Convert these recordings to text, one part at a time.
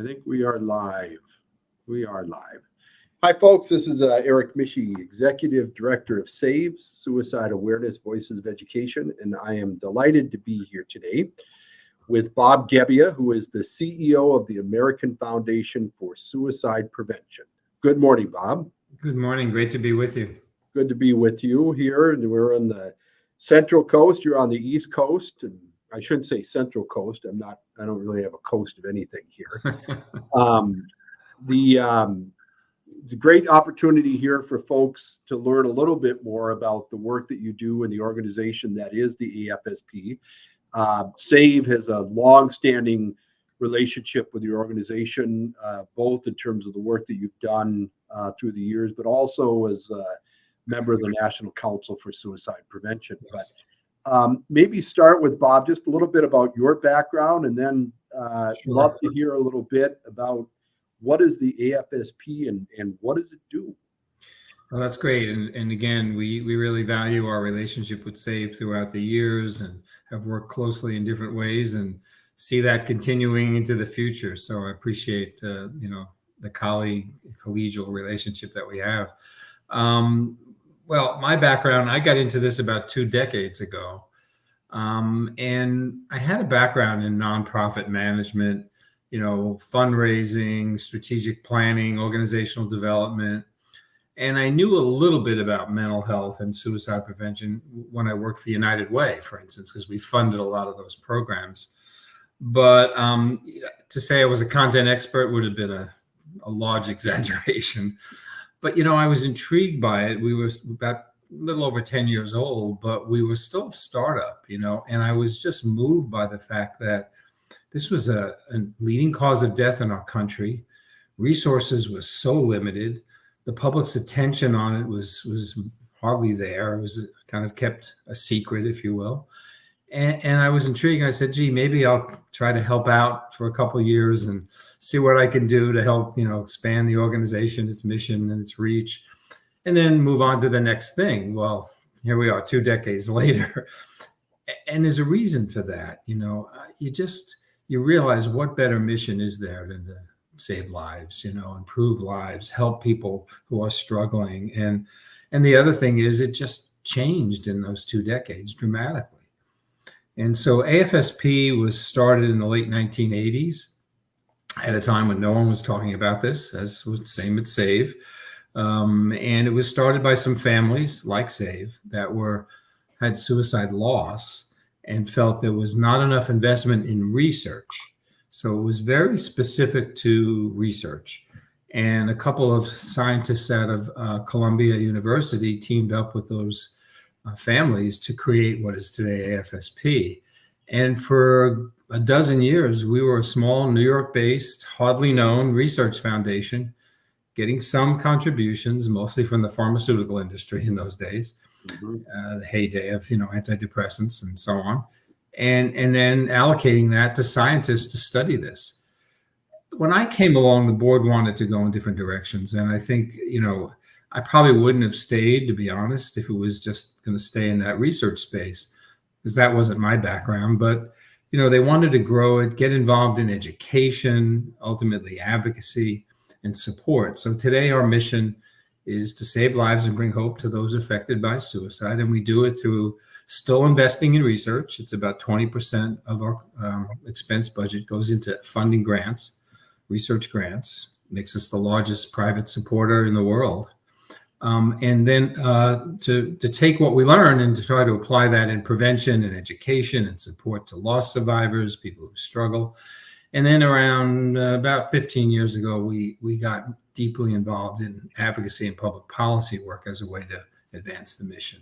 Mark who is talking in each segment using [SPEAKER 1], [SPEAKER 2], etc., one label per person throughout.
[SPEAKER 1] I think we are live. We are live. Hi, folks. This is Eric Mishi, Executive Director of SAVE, Suicide Awareness Voices of Education, and I am delighted to be here today with Bob Gebbia, who is the CEO of the American Foundation for Suicide Prevention. Good morning, Bob.
[SPEAKER 2] Good morning. Great to be with you.
[SPEAKER 1] Good to be with you here. We're on the Central Coast. You're on the East Coast, and I shouldn't say Central Coast. I don't really have a coast of anything here. It's a great opportunity here for folks to learn a little bit more about the work that you do in the organization that is the AFSP. SAVE has a long-standing relationship with your organization, both in terms of the work that you've done through the years, but also as a member of the National Council for Suicide Prevention. Yes. But maybe start with Bob, just a little bit about your background, and then
[SPEAKER 2] Sure.
[SPEAKER 1] love to hear a little bit about what is the AFSP and what does it do?
[SPEAKER 2] Well, that's great. And again, we really value our relationship with SAVE throughout the years and have worked closely in different ways and see that continuing into the future. So I appreciate, the collegial relationship that we have. Well, my background, I got into this about 2 decades ago. And I had a background in nonprofit management, fundraising, strategic planning, organizational development. And I knew a little bit about mental health and suicide prevention when I worked for United Way, for instance, because we funded a lot of those programs. But to say I was a content expert would have been a large exaggeration. But, I was intrigued by it. We were about a little over 10 years old, but we were still a startup, and I was just moved by the fact that this was a leading cause of death in our country. Resources were so limited. The public's attention on it was hardly there. It was kind of kept a secret, if you will. And I was intrigued. I said, gee, maybe I'll try to help out for a couple of years and see what I can do to help, expand the organization, its mission and its reach, and then move on to the next thing. Well, here we are 2 decades later. And there's a reason for that. You realize what better mission is there than to save lives, improve lives, help people who are struggling. And the other thing is it just changed in those 2 decades dramatically. And so AFSP was started in the late 1980s at a time when no one was talking about this, as was the same at SAVE. And it was started by some families like SAVE that had suicide loss and felt there was not enough investment in research. So it was very specific to research. And a couple of scientists out of Columbia University teamed up with those families to create what is today AFSP. And for a dozen years, we were a small New York-based, hardly known research foundation, getting some contributions, mostly from the pharmaceutical industry in those days, the heyday of antidepressants and so on, and then allocating that to scientists to study this. When I came along, the board wanted to go in different directions, and I think I probably wouldn't have stayed, to be honest, if it was just going to stay in that research space, because that wasn't my background. But, they wanted to grow it, get involved in education, ultimately advocacy and support. So today our mission is to save lives and bring hope to those affected by suicide. And we do it through still investing in research. It's about 20% of our expense budget goes into funding grants, research grants, makes us the largest private supporter in the world. And then to take what we learn and to try to apply that in prevention and education and support to loss survivors, people who struggle. And then around about 15 years ago, we got deeply involved in advocacy and public policy work as a way to advance the mission.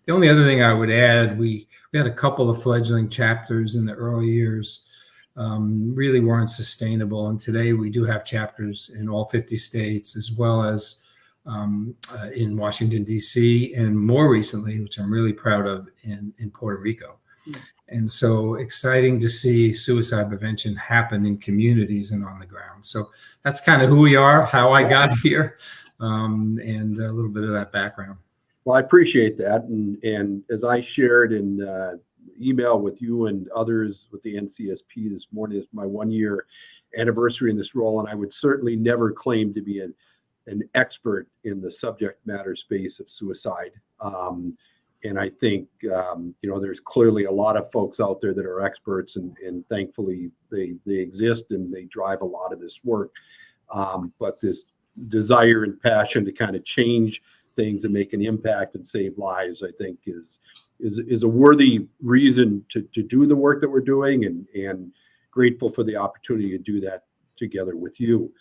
[SPEAKER 2] The only other thing I would add, we had a couple of fledgling chapters in the early years, really weren't sustainable. And today we do have chapters in all 50 states, as well as in Washington, D.C., and more recently, which I'm really proud of, in Puerto Rico. And so exciting to see suicide prevention happen in communities and on the ground. So that's kind of who we are, how I got here, and a little bit of that background.
[SPEAKER 1] Well, I appreciate that. And as I shared in email with you and others with the NCSP this morning, it's my 1 year anniversary in this role, and I would certainly never claim to be an expert in the subject matter space of suicide. And I think, there's clearly a lot of folks out there that are experts, and thankfully they exist and they drive a lot of this work. But this desire and passion to kind of change things and make an impact and save lives, I think is a worthy reason to do the work that we're doing, and grateful for the opportunity to do that together with you.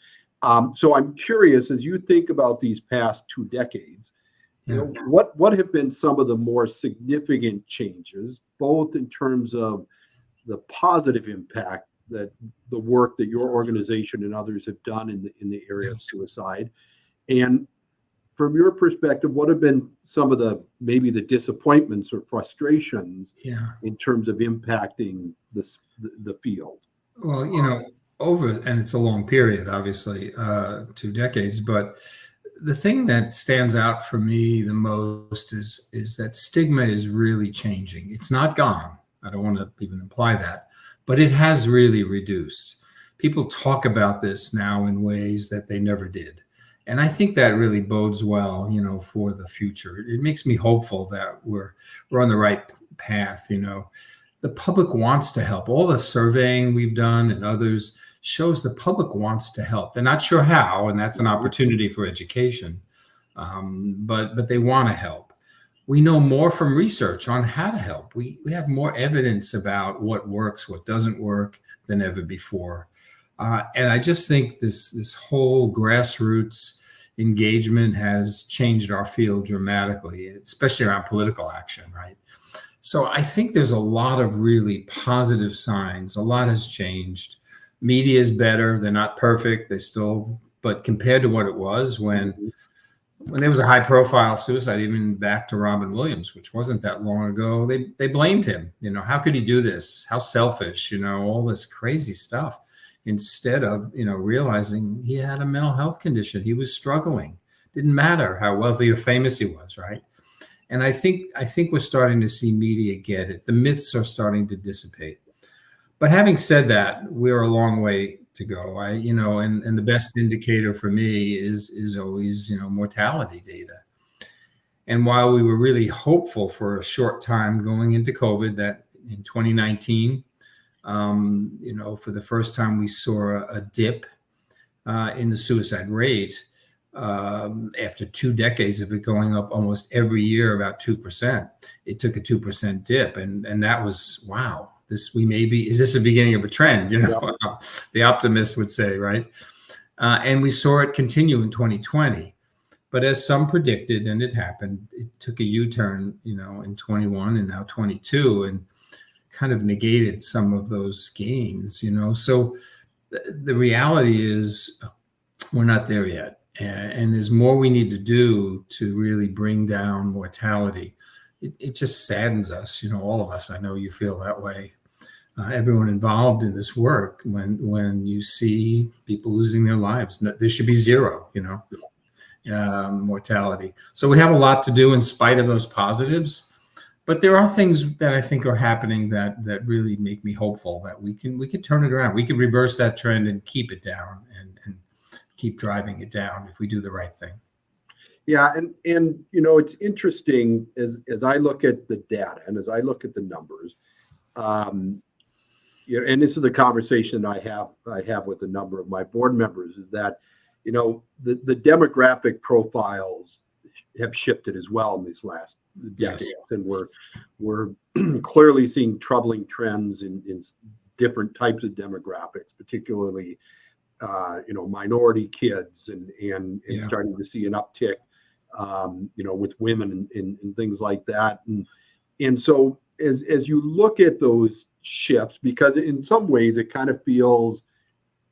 [SPEAKER 1] So I'm curious, as you think about these past 2 decades, what have been some of the more significant changes, both in terms of the positive impact that the work that your organization and others have done in the area of suicide, and from your perspective, what have been some of maybe the disappointments or frustrations in terms of impacting the field?
[SPEAKER 2] Well, and it's a long period, obviously, 2 decades, but the thing that stands out for me the most is that stigma is really changing. It's not gone. I don't want to even imply that, but it has really reduced. People talk about this now in ways that they never did. And I think that really bodes well, for the future. It makes me hopeful that we're on the right path. The public wants to help. All the surveying we've done and others shows the public wants to help. They're not sure how, and that's an opportunity for education, but they want to help. We know more from research on how to help. We have more evidence about what works, what doesn't work than ever before. And I just think this whole grassroots engagement has changed our field dramatically, especially around political action, right? So I think there's a lot of really positive signs. A lot has changed. Media is better. They're not perfect. But compared to what it was when there was a high profile suicide, even back to Robin Williams, which wasn't that long ago, they blamed him. How could he do this? How selfish, all this crazy stuff. Instead of, realizing he had a mental health condition. He was struggling. Didn't matter how wealthy or famous he was, right? And I think we're starting to see media get it. The myths are starting to dissipate. But having said that, we're a long way to go. And the best indicator for me is always, mortality data. And while we were really hopeful for a short time going into COVID that in 2019, for the first time we saw a dip in the suicide rate after 2 decades of it going up almost every year about 2%. It took a 2% dip, and that was wow. Is this the beginning of a trend? The optimist would say, right? And we saw it continue in 2020. But as some predicted, and it happened, it took a U-turn, in 21 and now 22, and kind of negated some of those gains, So the reality is we're not there yet. And there's more we need to do to really bring down mortality. It just saddens us, all of us. I know you feel that way. Everyone involved in this work, when you see people losing their lives, there should be zero, mortality. So we have a lot to do in spite of those positives. But there are things that I think are happening that really make me hopeful that we can turn it around. We can reverse that trend and keep it down and keep driving it down if we do the right thing.
[SPEAKER 1] Yeah, and it's interesting as I look at the data and as I look at the numbers, and this is the conversation I have with a number of my board members, is that the demographic profiles have shifted as well in these last decades, and we're clearly seeing troubling trends in different types of demographics, particularly minority kids, and starting to see an uptick with women and things like that, and so as you look at those shifts, because in some ways it kind of feels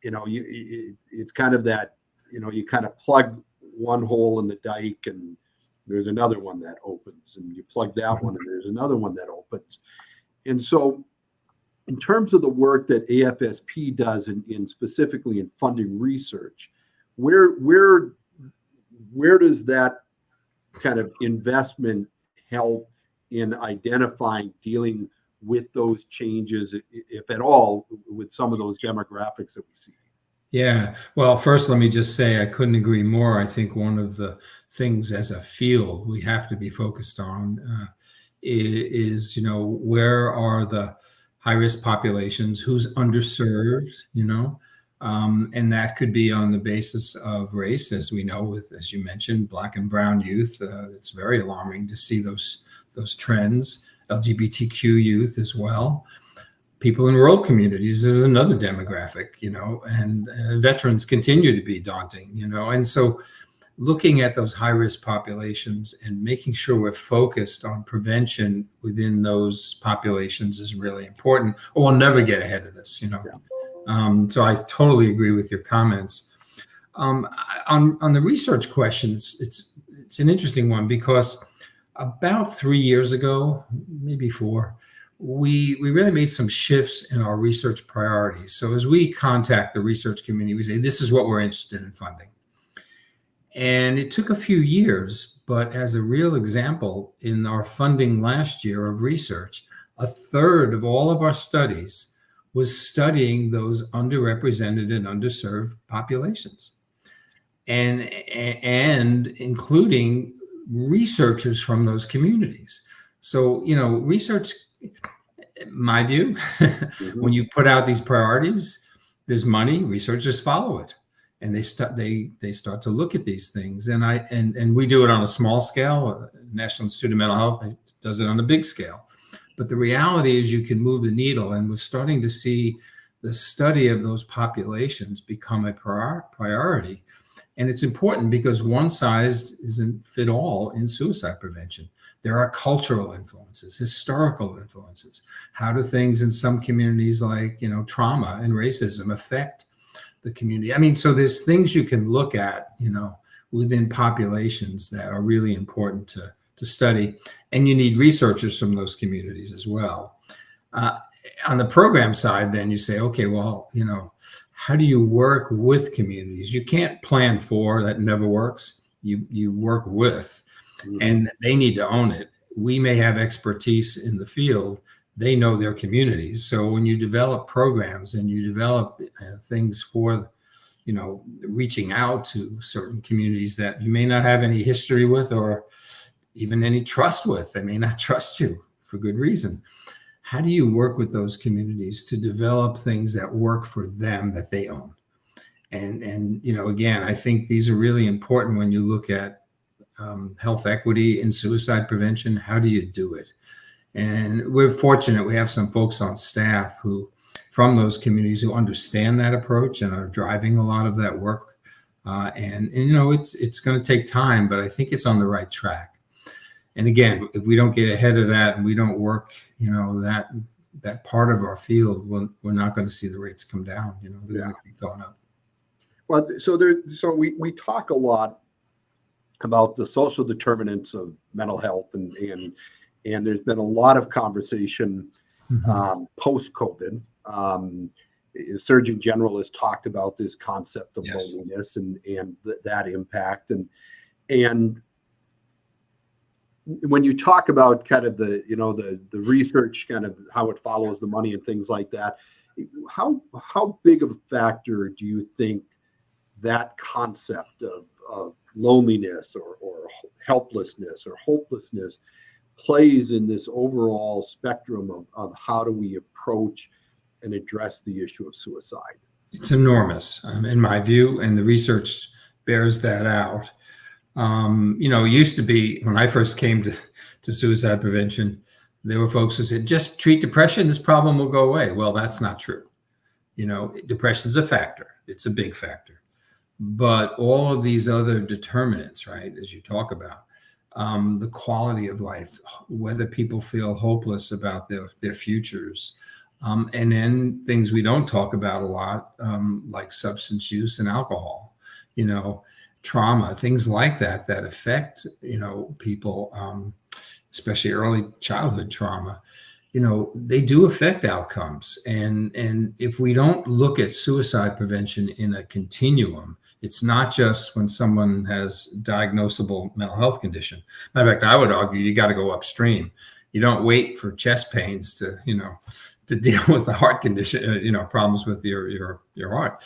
[SPEAKER 1] it's kind of that you kind of plug one hole in the dike and there's another one that opens, and you plug that one and there's another one that opens. And so in terms of the work that AFSP does in specifically in funding research, where does that kind of investment help in identifying, dealing with those changes, if at all, with some of those demographics that we see?
[SPEAKER 2] Yeah. Well, first, let me just say I couldn't agree more. I think one of the things as a field we have to be focused on is, where are the high risk populations, who's underserved, and that could be on the basis of race, as we know, with, as you mentioned, Black and brown youth. It's very alarming to see those trends. LGBTQ youth as well. People in rural communities is another demographic, and veterans continue to be daunting, and so looking at those high risk populations and making sure we're focused on prevention within those populations is really important, or we'll never get ahead of this, So I totally agree with your comments. On the research questions, it's an interesting one, because about 3 years ago, maybe 4, we really made some shifts in our research priorities. So as we contact the research community, we say, this is what we're interested in funding. And it took a few years, but as a real example, in our funding last year of research, 1/3 of all of our studies was studying those underrepresented and underserved populations, and including researchers from those communities. So, research, my view, when you put out these priorities, there's money, researchers follow it. And they start to look at these things, and we do it on a small scale. National Institute of Mental Health does it on a big scale. But the reality is, you can move the needle, and we're starting to see the study of those populations become a priority. And it's important because one size isn't fit all in suicide prevention. There are cultural influences, historical influences. How do things in some communities, like trauma and racism, affect the community? I mean, so there's things you can look at, within populations that are really important to study, and you need researchers from those communities as well. On the program side, then you say, okay, well, how do you work with communities? You can't plan for, that never works. You work with, and they need to own it. We may have expertise in the field, they know their communities. So when you develop programs and you develop things for, reaching out to certain communities that you may not have any history with or even any trust with, they may not trust you for good reason. How do you work with those communities to develop things that work for them, that they own? And again, I think these are really important when you look at health equity in suicide prevention. How do you do it? And we're fortunate, we have some folks on staff from those communities who understand that approach and are driving a lot of that work. And it's going to take time, but I think it's on the right track. And again, if we don't get ahead of that and we don't work, that part of our field, we're not going to see the rates come down. They're going to keep going up.
[SPEAKER 1] Well, so we talk a lot about the social determinants of mental health, and there's been a lot of conversation post-COVID. Surgeon General has talked about this concept of loneliness and that impact, and when you talk about kind of the research, kind of how it follows the money and things like that, how big of a factor do you think that concept of loneliness or helplessness or hopelessness plays in this overall spectrum of how do we approach and address the issue of suicide?
[SPEAKER 2] It's enormous, in my view, and the research bears that out. It used to be, when I first came to suicide prevention, there were folks who said, just treat depression, this problem will go away. Well, that's not true. Depression's a factor. It's a big factor. But all of these other determinants, right, as you talk about, the quality of life, whether people feel hopeless about their futures, and then things we don't talk about a lot, like substance use and alcohol, trauma, things like that affect, people, especially early childhood trauma, they do affect outcomes. And if we don't look at suicide prevention in a continuum, it's not just when someone has diagnosable mental health condition. Matter of fact, I would argue you got to go upstream. You don't wait for chest pains to, to deal with the heart condition, problems with your heart.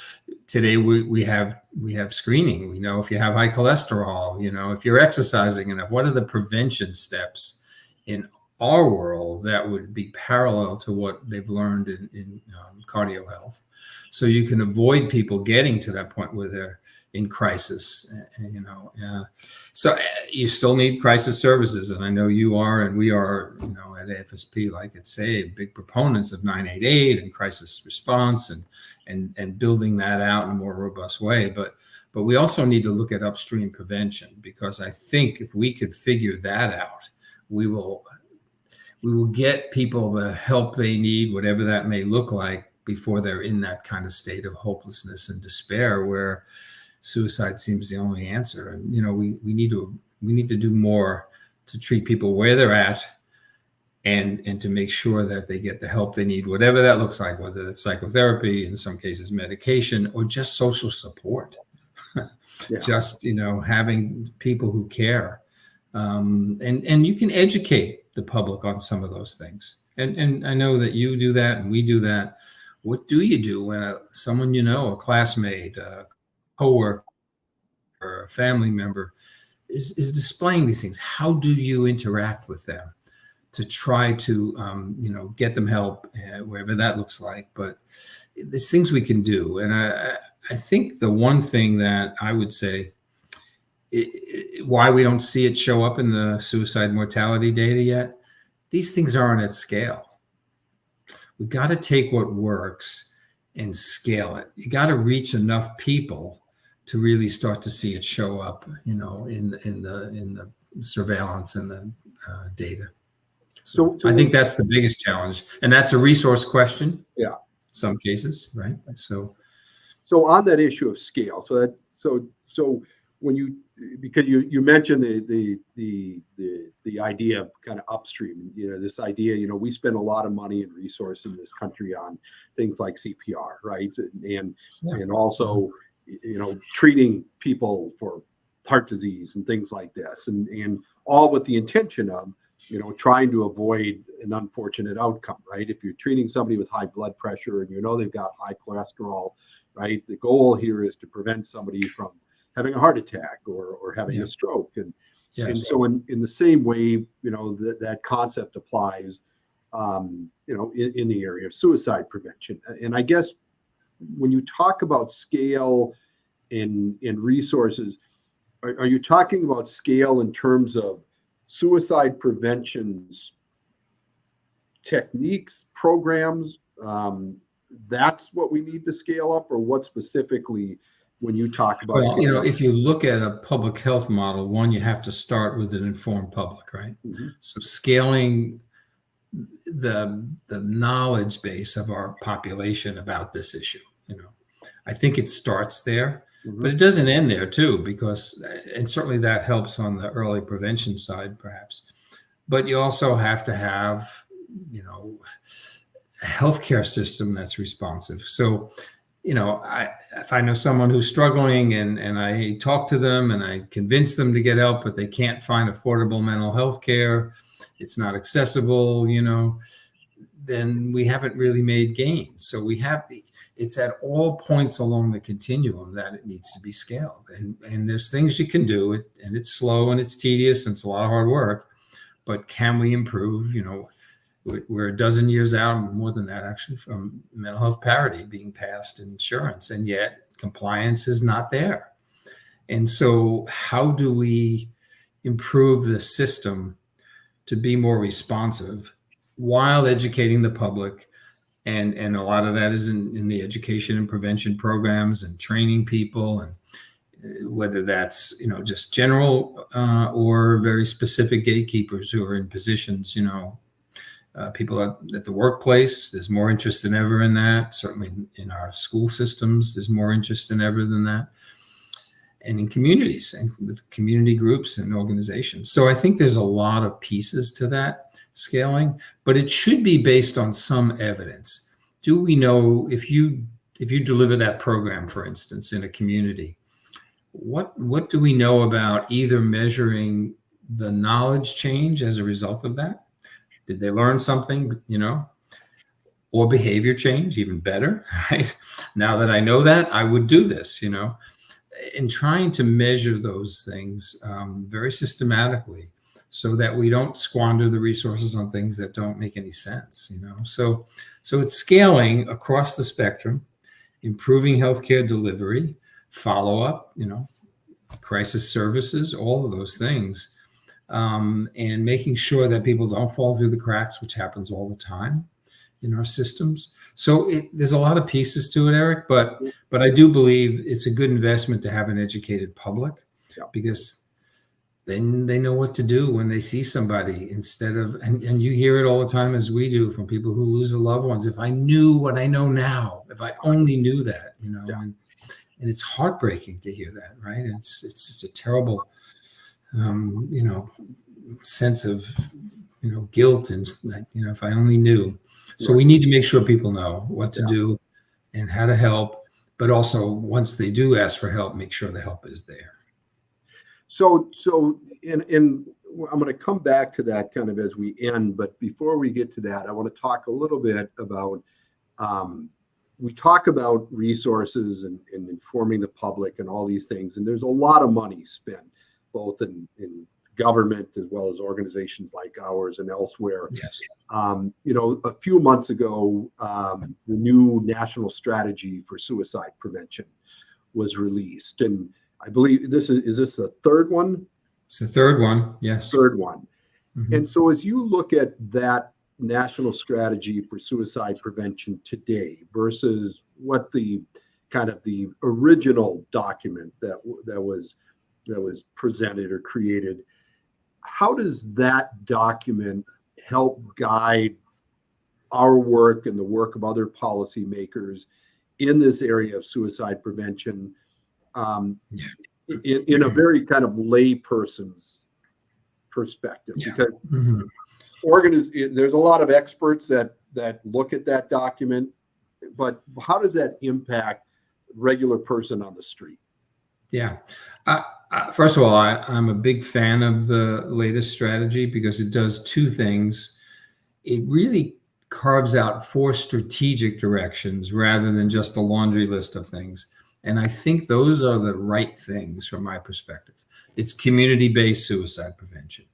[SPEAKER 2] Today we have screening. We know if you have high cholesterol, if you're exercising enough. What are the prevention steps in our world that would be parallel to what they've learned in cardio health, so you can avoid people getting to that point where they're in crisis, so you still need crisis services, and I know you are, and we are, at AFSP, like it's big proponents of 988 and crisis response and building that out in a more robust way. But we also need to look at upstream prevention, because I think if we could figure that out, we will get people the help they need, whatever that may look like, before they're in that kind of state of hopelessness and despair where suicide seems the only answer. And we need to do more to treat people where they're at, and to make sure that they get the help they need, whatever that looks like, whether that's psychotherapy, in some cases medication, or just social support.
[SPEAKER 1] Yeah.
[SPEAKER 2] Just having people who care, and you can educate the public on some of those things. And I know that you do that, and we do that. What do you do when someone a classmate, a coworker, or a family member is displaying these things? How do you interact with them to try to get them help, wherever that looks like? But there's things we can do, and I think the one thing that I would say, why we don't see it show up in the suicide mortality data yet, these things aren't at scale. We got to take what works and scale it. You got to reach enough people to really start to see it show up, in the surveillance and the data. So I think that's the biggest challenge, and that's a resource question.
[SPEAKER 1] Yeah,
[SPEAKER 2] some cases, right? So
[SPEAKER 1] on that issue of scale, so when because you mentioned the idea of kind of upstream, this idea, we spend a lot of money and resource in this country on things like CPR, right? And also, treating people for heart disease and things like this, and all with the intention of, trying to avoid an unfortunate outcome, right? If you're treating somebody with high blood pressure and they've got high cholesterol, right? The goal here is to prevent somebody from having a heart attack or having a stroke. And so in the same way, that concept applies, in the area of suicide prevention. And I guess when you talk about scale and resources, are you talking about scale in terms of suicide prevention's techniques, programs? That's what we need to scale up, or what specifically when you talk about?
[SPEAKER 2] Well, if you look at a public health model, one, you have to start with an informed public, right? Mm-hmm. So scaling the knowledge base of our population about this issue, I think it starts there, mm-hmm. but it doesn't end there too, because, and certainly that helps on the early prevention side, perhaps, but you also have to have, a healthcare system that's responsive. So, if I know someone who's struggling and I talk to them and I convince them to get help, but they can't find affordable mental health care, it's not accessible, then we haven't really made gains. So it's at all points along the continuum that it needs to be scaled. And there's things you can do, and it's slow and it's tedious and it's a lot of hard work, but can we improve? We're a dozen years out, more than that actually, from mental health parity being passed in insurance, and yet compliance is not there. And so how do we improve the system to be more responsive while educating the public? And a lot of that is in the education and prevention programs and training people, and whether that's, just general or very specific gatekeepers who are in positions, people at the workplace. There's more interest than ever in that. Certainly in our school systems, there's more interest than ever than that. And in communities and with community groups and organizations. So I think there's a lot of pieces to that scaling, but it should be based on some evidence. Do we know if you deliver that program, for instance, in a community, what do we know about either measuring the knowledge change as a result of that, Did they learn something, or behavior change, even better, right? Now that I know that, I would do this, and trying to measure those things very systematically so that we don't squander the resources on things that don't make any sense, So it's scaling across the spectrum, improving healthcare delivery, follow-up, crisis services, all of those things, and making sure that people don't fall through the cracks, which happens all the time in our systems. So there's a lot of pieces to it, Eric, but I do believe it's a good investment to have an educated public, because then they know what to do when they see somebody, instead of, and you hear it all the time, as we do, from people who lose their loved ones. If I knew what I know now, if I only knew that, and it's heartbreaking to hear that, right? It's just a terrible, sense of, guilt, and, if I only knew. So we need to make sure people know what to do and how to help, but also once they do ask for help, make sure the help is there. So I'm going to come back to that kind of as we end, but before we get to that, I want to talk a little bit about, we talk about resources and informing the public and all these things, and there's a lot of money spent both in government as well as organizations like ours and elsewhere. Yes.
[SPEAKER 1] A few months ago, the new national strategy for suicide prevention was released, and I believe is this the third one?
[SPEAKER 2] It's the third one. Yes.
[SPEAKER 1] Third one.
[SPEAKER 2] Mm-hmm.
[SPEAKER 1] And so as you look at that national strategy for suicide prevention today versus what the kind of the original document that was presented or created, how does that document help guide our work and the work of other policymakers in this area of suicide prevention, in a very kind of layperson's perspective? Because there's a lot of experts that look at that document, but how does that impact regular person on the street? Yeah.
[SPEAKER 2] First of all, I'm a big fan of the latest strategy because it does two things. It really carves out 4 strategic directions rather than just a laundry list of things. And I think those are the right things from my perspective. It's community-based suicide prevention.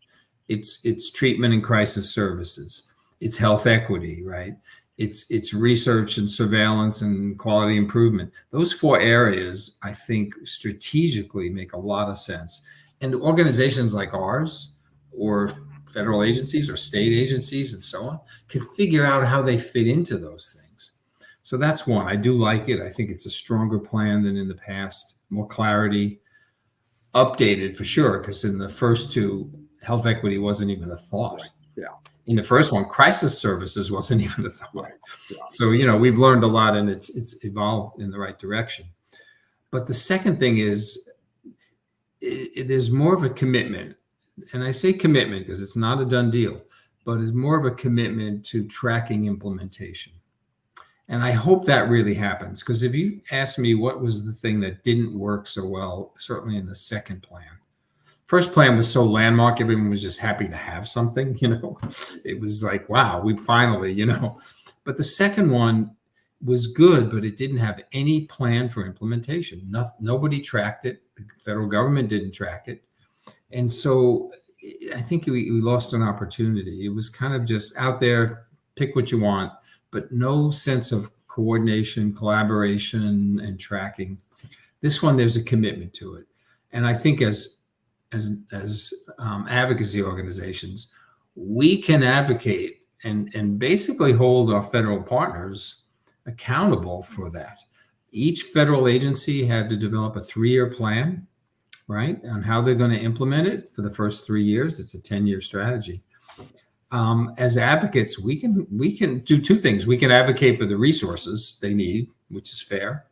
[SPEAKER 2] It's treatment and crisis services. It's health equity, right? It's research and surveillance and quality improvement. Those 4 areas, I think, strategically make a lot of sense. And organizations like ours, or federal agencies or state agencies and so on, can figure out how they fit into those things. So that's one. I do like it. I think it's a stronger plan than in the past, more clarity, updated for sure, because in the first 2, health equity wasn't even a thought.
[SPEAKER 1] Right. Yeah.
[SPEAKER 2] In the first one, crisis services wasn't even a thought.
[SPEAKER 1] Right. Yeah.
[SPEAKER 2] So, we've learned a lot, and it's evolved in the right direction. But the second thing is, there's more of a commitment. And I say commitment because it's not a done deal, but it's more of a commitment to tracking implementation. And I hope that really happens, because if you ask me what was the thing that didn't work so well, certainly in the second plan. First plan was so landmark, everyone was just happy to have something, It was like, wow, we finally, But the second one was good, but it didn't have any plan for implementation. Nobody tracked it. The federal government didn't track it. And so I think we lost an opportunity. It was kind of just out there, pick what you want, but no sense of coordination, collaboration, and tracking. This one, there's a commitment to it. And I think as advocacy organizations, we can advocate and basically hold our federal partners accountable for that. Each federal agency had to develop a 3-year plan, right, on how they're going to implement it for the first 3 years. It's a 10-year strategy. As advocates, we can do 2 things. We can advocate for the resources they need, which is fair,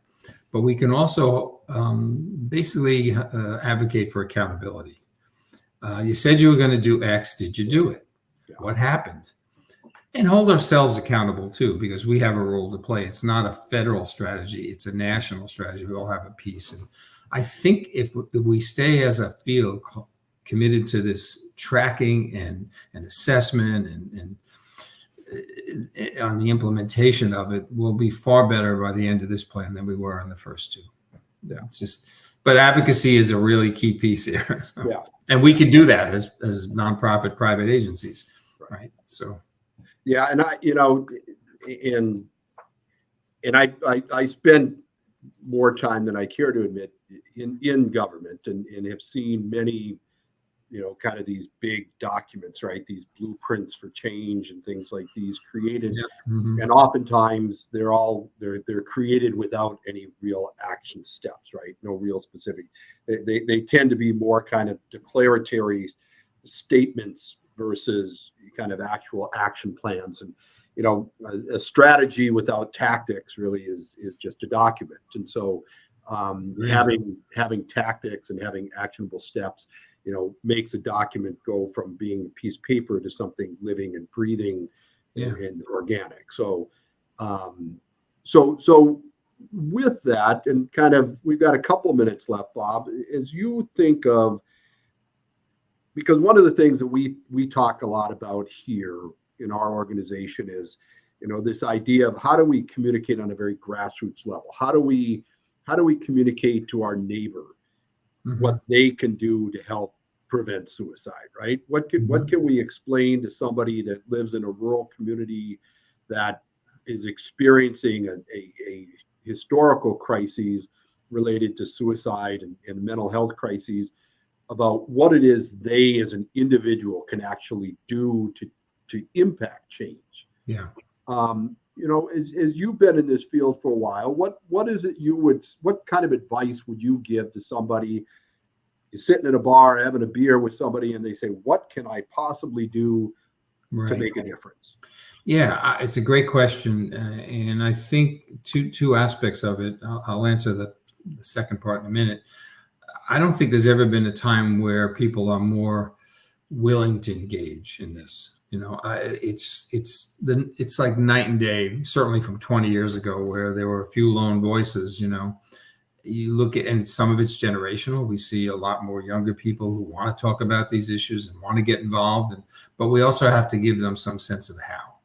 [SPEAKER 2] but we can also basically advocate for accountability. You said you were going to do X. Did you do it? What happened? And hold ourselves accountable too, because we have a role to play. It's not a federal strategy. It's a national strategy. We all have a piece. And I think if we stay as a field committed to this tracking and assessment and on the implementation of it, we'll be far better by the end of this plan than we were in the first two.
[SPEAKER 1] Yeah.
[SPEAKER 2] It's just, but advocacy is a really key piece here. So,
[SPEAKER 1] Yeah.
[SPEAKER 2] and we could do that as nonprofit private agencies, right? So,
[SPEAKER 1] yeah, and I spend more time than I care to admit in government, and have seen many, kind of these big documents, right? These blueprints for change and things like these created.
[SPEAKER 2] yeah. Mm-hmm.
[SPEAKER 1] And oftentimes they're created without any real action steps, right? No real specific. They tend to be more kind of declaratory statements versus kind of actual action plans. And a strategy without tactics really is just a document. And so having tactics and having actionable steps, makes a document go from being a piece of paper to something living and breathing and organic. So with that, and kind of, we've got a couple minutes left, Bob, as you think of, because one of the things that we talk a lot about here in our organization is, this idea of how do we communicate on a very grassroots level? How do we communicate to our neighbor what they can do to help prevent suicide, right? What can we explain to somebody that lives in a rural community that is experiencing a historical crises related to suicide and mental health crises, about what it is they as an individual can actually do to impact change?
[SPEAKER 2] Yeah.
[SPEAKER 1] As you've been in this field for a while, what is it what kind of advice would you give to somebody? You're sitting at a bar having a beer with somebody and they say, what can I possibly do to make a difference?
[SPEAKER 2] Yeah, it's a great question. And I think two aspects of it. I'll answer the second part in a minute. I don't think there's ever been a time where people are more willing to engage in this. It's like night and day, certainly from 20 years ago, where there were a few lone voices. You look at, and some of it's generational. We see a lot more younger people who want to talk about these issues and want to get involved, but we also have to give them some sense of how.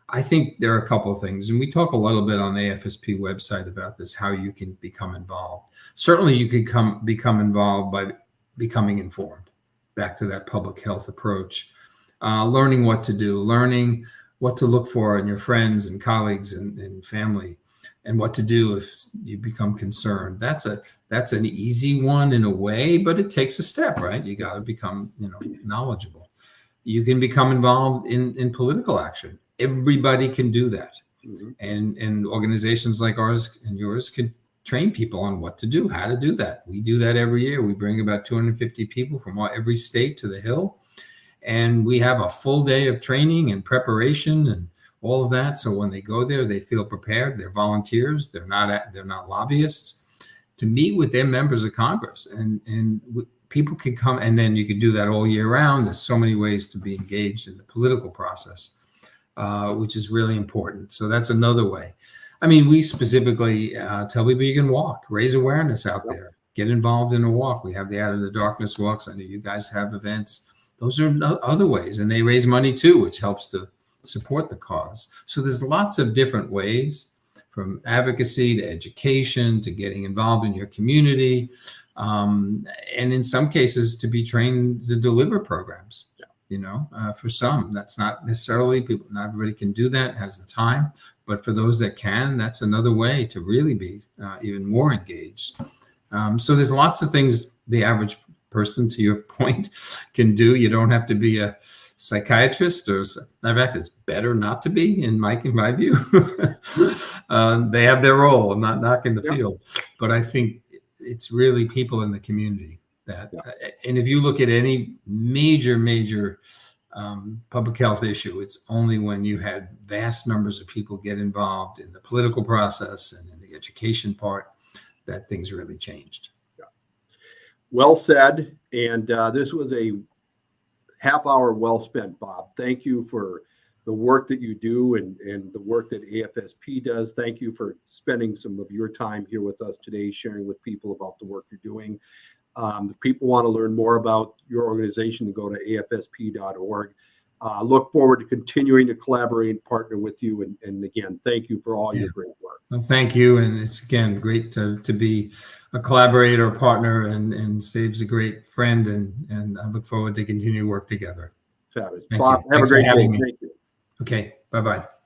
[SPEAKER 2] I think there are a couple of things, and we talk a little bit on the AFSP website about this, how you can become involved. Certainly you could become involved by becoming informed, back to that public health approach, learning what to do, learning what to look for in your friends and colleagues and family, and what to do if you become concerned. That's an easy one in a way, but it takes a step, right? You got to become, knowledgeable. You can become involved in political action. Everybody can do that. Mm-hmm. And organizations like ours and yours can train people on what to do, how to do that. We do that every year. We bring about 250 people from every state to the Hill, and we have a full day of training and preparation and all of that. So when they go there, they feel prepared. They're volunteers. They're not lobbyists, to meet with their members of Congress, and people can come, and then you can do that all year round. There's so many ways to be engaged in the political process, which is really important. So that's another way. I mean, we specifically tell people you can walk, raise awareness out there, get involved in a walk. We have the Out of the Darkness walks. I know you guys have events. Those are other ways, and they raise money too, which helps to support the cause. So there's lots of different ways, from advocacy to education to getting involved in your community, and in some cases to be trained to deliver programs. For some, that's not necessarily people. Not everybody can do that, has the time, but for those that can, that's another way to really be even more engaged. So there's lots of things the average person, to your point, can do. You don't have to be a psychiatrist, or in fact, it's better not to be, in my view. They have their role. I'm not knocking the field, but I think it's really people in the community that, and if you look at any major public health issue, it's only when you had vast numbers of people get involved in the political process and in the education part that things really changed.
[SPEAKER 1] Well said. And this was a half hour well spent, Bob. Thank you for the work that you do and the work that AFSP does. Thank you for spending some of your time here with us today, sharing with people about the work you're doing. If people want to learn more about your organization, go to afsp.org. Look forward to continuing to collaborate and partner with you. And again, thank you for all your great work.
[SPEAKER 2] Well, thank you. And it's, again, great to be a collaborator, a partner, and Save's a great friend. And I look forward to continue to work together.
[SPEAKER 1] Fabulous.
[SPEAKER 2] Thank
[SPEAKER 1] Bob,
[SPEAKER 2] you.
[SPEAKER 1] have
[SPEAKER 2] Thanks
[SPEAKER 1] a great
[SPEAKER 2] for having
[SPEAKER 1] day.
[SPEAKER 2] me.
[SPEAKER 1] Thank you.
[SPEAKER 2] Okay. Bye-bye.